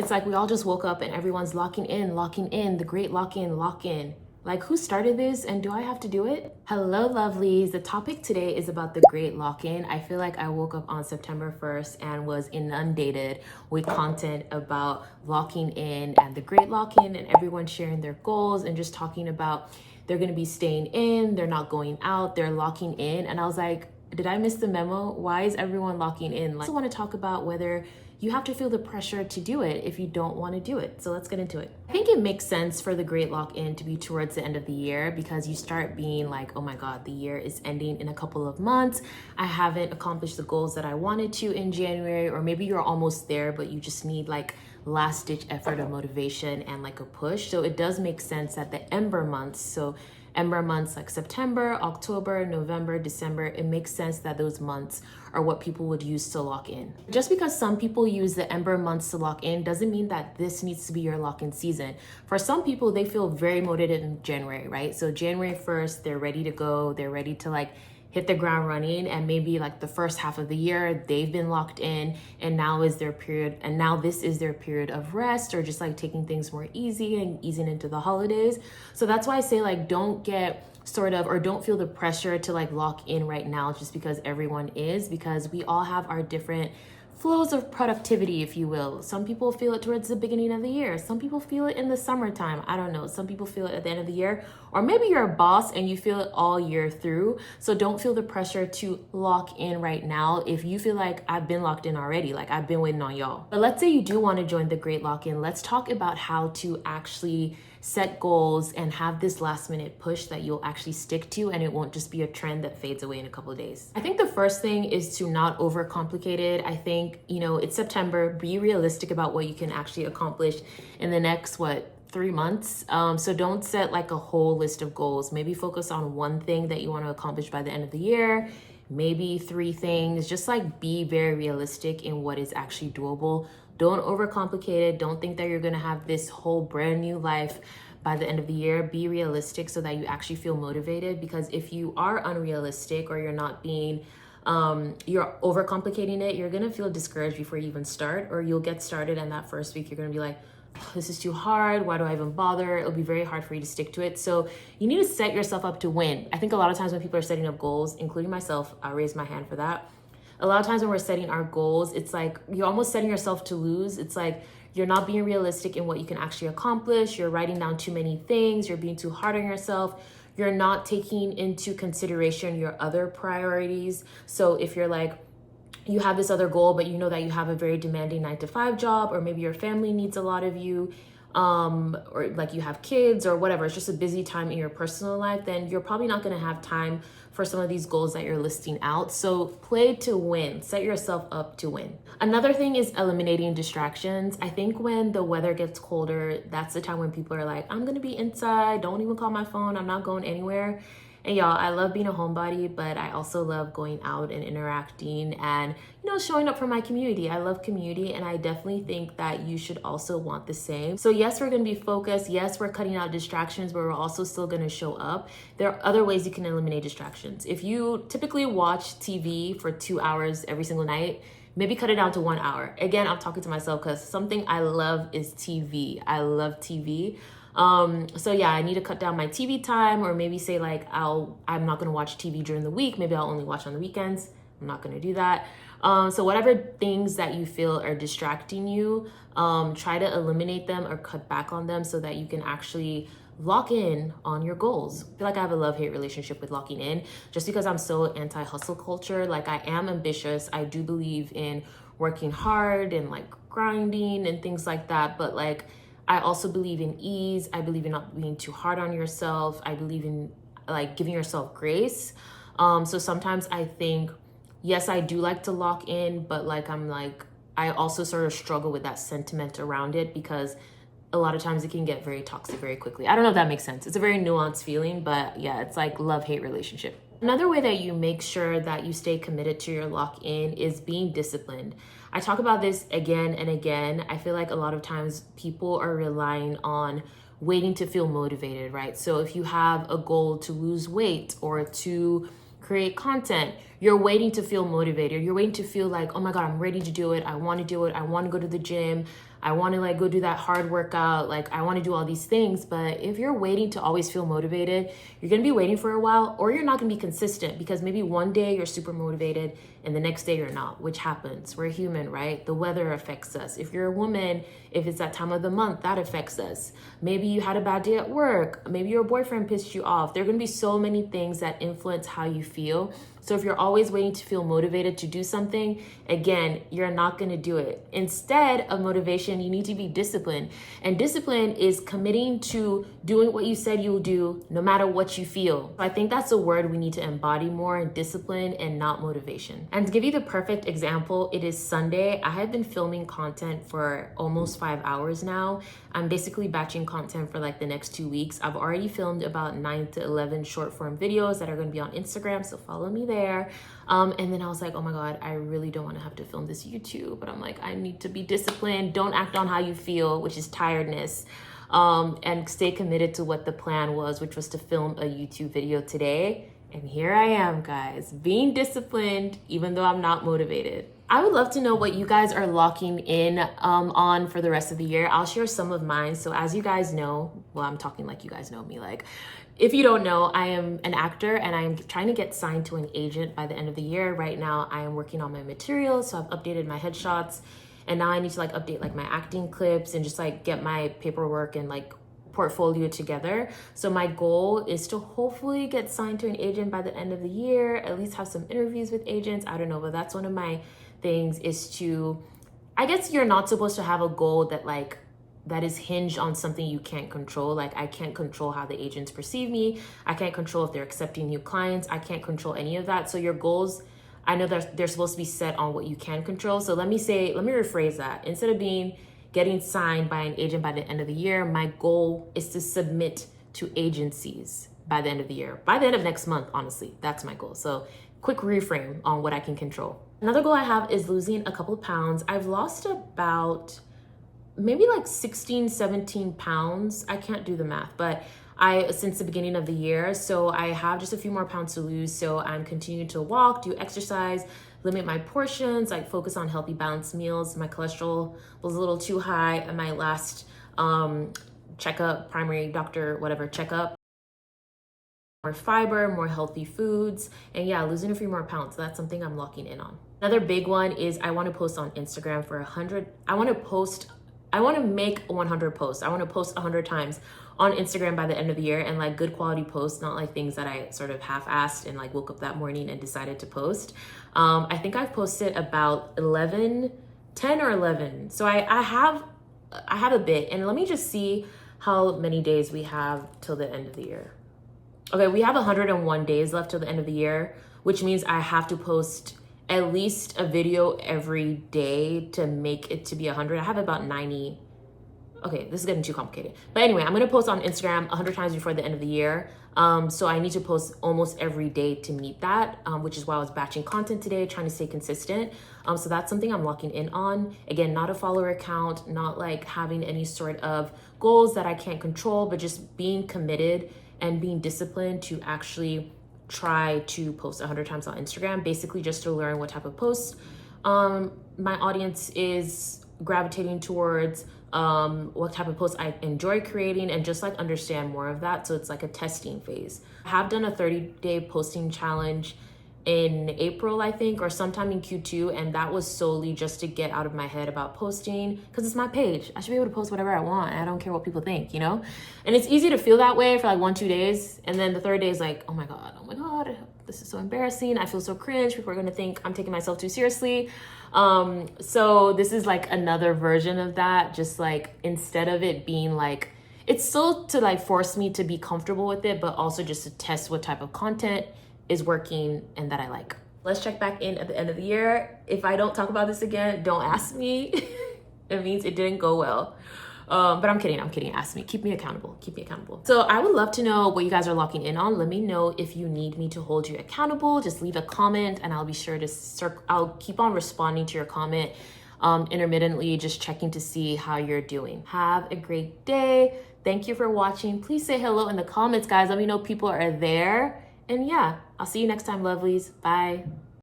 it's like we all just woke up and everyone's locking in, the great lock in. Like, who started this and do I have to do it? Hello, lovelies. The topic today is about the great lock-in. I feel like I woke up on September 1st and was inundated with content about locking in and the great lock-in and everyone sharing their goals and just talking about they're going to be staying in, they're not going out, they're locking in. And I was like, did I miss the memo? Why is everyone locking in? I also want to talk about whether you have to feel the pressure to do it if you don't want to do it. So let's get into it. I think it makes sense for the great lock-in to be towards the end of the year because you start being like, oh my God, the year is ending in a couple of months. I haven't accomplished the goals that I wanted to in January, or maybe you're almost there, but you just need like last ditch effort of motivation and like a push. So it does make sense that the Ember months, so Ember months like September, October, November, December, it makes sense that those months are what people would use to lock in. Just because some people use the Ember months to lock in doesn't mean that this needs to be your lock-in season. For some people, they feel very motivated in January, right? So January 1st, they're ready to go. They're ready to like hit the ground running, and maybe like the first half of the year they've been locked in and now is their period, and now this is their period of rest or just like taking things more easy and easing into the holidays. So that's why I say like don't get don't feel the pressure to like lock in right now just because everyone is, because we all have our different flows of productivity, if you will. Some people feel it towards the beginning of the year. Some people feel it in the summertime. I don't know. Some people feel it at the end of the year. Or maybe you're a boss and you feel it all year through. So don't feel the pressure to lock in right now if you feel like I've been locked in already, like I've been waiting on y'all. But let's say you do want to join the great lock-in. Let's talk about how to actually set goals and have this last minute push that you'll actually stick to, and it won't just be a trend that fades away in a couple of days. I think the first thing is to not overcomplicate it. I think, it's September, be realistic about what you can actually accomplish in the next, 3 months. So don't set like a whole list of goals. Maybe focus on one thing that you want to accomplish by the end of the year, maybe 3 things. Just like be very realistic in what is actually doable. Don't overcomplicate it. Don't think that you're going to have this whole brand new life by the end of the year. Be realistic so that you actually feel motivated, because if you are unrealistic or you're not being you're overcomplicating it, you're going to feel discouraged before you even start, or you'll get started and that first week you're going to be like, oh, this is too hard. Why do I even bother? It'll be very hard for you to stick to it. So you need to set yourself up to win. I think a lot of times when people are setting up goals, including myself, I'll raise my hand for that. A lot of times when we're setting our goals, it's like you're almost setting yourself to lose. It's like you're not being realistic in what you can actually accomplish. You're writing down too many things. You're being too hard on yourself. You're not taking into consideration your other priorities. So if you're like, you have this other goal, but you know that you have a very demanding 9-to-5 job, or maybe your family needs a lot of you, or like you have kids or whatever, it's just a busy time in your personal life, then you're probably not going to have time for some of these goals that you're listing out. So play to win, set yourself up to win. Another thing is eliminating distractions. I think when the weather gets colder, that's the time when people are like, I'm going to be inside. Don't even call my phone. I'm not going anywhere. And y'all, I love being a homebody, but I also love going out and interacting and, showing up for my community. I love community, and I definitely think that you should also want the same. So yes, we're going to be focused. Yes, we're cutting out distractions, but we're also still going to show up. There are other ways you can eliminate distractions. If you typically watch TV for 2 hours every single night, maybe cut it down to 1 hour. Again, I'm talking to myself because something I love is TV. I love TV. So yeah, I need to cut down my TV time, or maybe say like, I'm not going to watch TV during the week. Maybe I'll only watch on the weekends. I'm not going to do that. So whatever things that you feel are distracting you, try to eliminate them or cut back on them so that you can actually lock in on your goals. I feel like I have a love-hate relationship with locking in, just because I'm so anti-hustle culture. Like, I am ambitious. I do believe in working hard and like grinding and things like that. But like, I also believe in ease. I believe in not being too hard on yourself. I believe in like giving yourself grace. So sometimes I think, yes, I do like to lock in, but I also sort of struggle with that sentiment around it, because a lot of times it can get very toxic very quickly. I don't know if that makes sense. It's a very nuanced feeling, but yeah, it's like love-hate relationship. Another way that you make sure that you stay committed to your lock-in is being disciplined. I talk about this again and again. I feel like a lot of times people are relying on waiting to feel motivated, right? So if you have a goal to lose weight or to create content, you're waiting to feel motivated. You're waiting to feel like, oh my God, I'm ready to do it. I want to do it. I want to go to the gym. I want to like go do that hard workout. Like I want to do all these things. But if you're waiting to always feel motivated, you're going to be waiting for a while, or you're not going to be consistent, because maybe one day you're super motivated and the next day you're not, which happens. We're human, right? The weather affects us. If you're a woman, if it's that time of the month, that affects us. Maybe you had a bad day at work. Maybe your boyfriend pissed you off. There are going to be so many things that influence how you feel. So if you're always waiting to feel motivated to do something, again, you're not going to do it. Instead of motivation, you need to be disciplined. And discipline is committing to doing what you said you'll do no matter what you feel. I think that's a word we need to embody more, discipline and not motivation. And to give you the perfect example, it is Sunday. I have been filming content for almost 5 hours now. I'm basically batching content for like the next 2 weeks. I've already filmed about 9 to 11 short form videos that are going to be on Instagram, so follow me there. And then I was like, oh my God, I really don't want to have to film this YouTube, but I'm like, I need to be disciplined. Don't act on how you feel, which is tiredness. And stay committed to what the plan was, which was to film a YouTube video today. And here I am, guys, being disciplined, even though I'm not motivated. I would love to know what you guys are locking in on for the rest of the year. I'll share some of mine. So as you guys know, well, I'm talking like you guys know me. Like, if you don't know, I am an actor and I'm trying to get signed to an agent by the end of the year. Right now, I am working on my materials. So I've updated my headshots, and now I need to like update like my acting clips and just like get my paperwork and like portfolio together. So my goal is to hopefully get signed to an agent by the end of the year, at least have some interviews with agents. I don't know, but that's one of my things, is to, I guess you're not supposed to have a goal that is hinged on something you can't control. Like I can't control how the agents perceive me. I can't control if they're accepting new clients. I can't control any of that. So your goals, I know that they're supposed to be set on what you can control. So let me rephrase that. Instead of getting signed by an agent by the end of the year, my goal is to submit to agencies by the end of the year. By the end of next month, honestly, that's my goal. So quick reframe on what I can control. Another goal I have is losing a couple of pounds. I've lost about maybe like 16, 17 pounds. I can't do the math, but since the beginning of the year. So I have just a few more pounds to lose. So I'm continuing to walk, do exercise, limit my portions, like focus on healthy, balanced meals. My cholesterol was a little too high at my last checkup, primary doctor, whatever checkup. More fiber, more healthy foods, and yeah, losing a few more pounds. So that's something I'm locking in on. Another big one is I want to post on Instagram for 100. I want to make 100 posts. I want to post 100 times on Instagram by the end of the year, and like good quality posts, not like things that I sort of half-assed and like woke up that morning and decided to post. I think I've posted about 10 or 11. So I have a bit, and let me just see how many days we have till the end of the year. Okay, we have 101 days left till the end of the year, which means I have to post at least a video every day to make it to be 100. I have about 90. Okay, this is getting too complicated. But anyway, I'm gonna post on Instagram 100 times before the end of the year. So I need to post almost every day to meet that, which is why I was batching content today, trying to stay consistent. So that's something I'm locking in on. Again, not a follower account, not like having any sort of goals that I can't control, but just being committed and being disciplined to actually try to post 100 times on Instagram, basically just to learn what type of posts my audience is gravitating towards, what type of posts I enjoy creating, and just like understand more of that. So it's like a testing phase. I have done a 30-day posting challenge in April, I think, or sometime in Q2, and that was solely just to get out of my head about posting, because it's my page. I should be able to post whatever I want, and I don't care what people think, you know? And it's easy to feel that way for like 1-2 days, and then the third day is like, oh my God, this is so embarrassing. I feel so cringe. People are gonna think I'm taking myself too seriously. So this is like another version of that, just like instead of it being like, it's still to like force me to be comfortable with it, but also just to test what type of content is working and that I like. Let's check back in at the end of the year. If I don't talk about this again, don't ask me. It means it didn't go well. But I'm kidding. Ask me. Keep me accountable. So I would love to know what you guys are locking in on. Let me know if you need me to hold you accountable. Just leave a comment and I'll be sure to I'll keep on responding to your comment intermittently, just checking to see how you're doing. Have a great day. Thank you for watching. Please say hello in the comments, guys. Let me know people are there. And yeah, I'll see you next time, lovelies. Bye.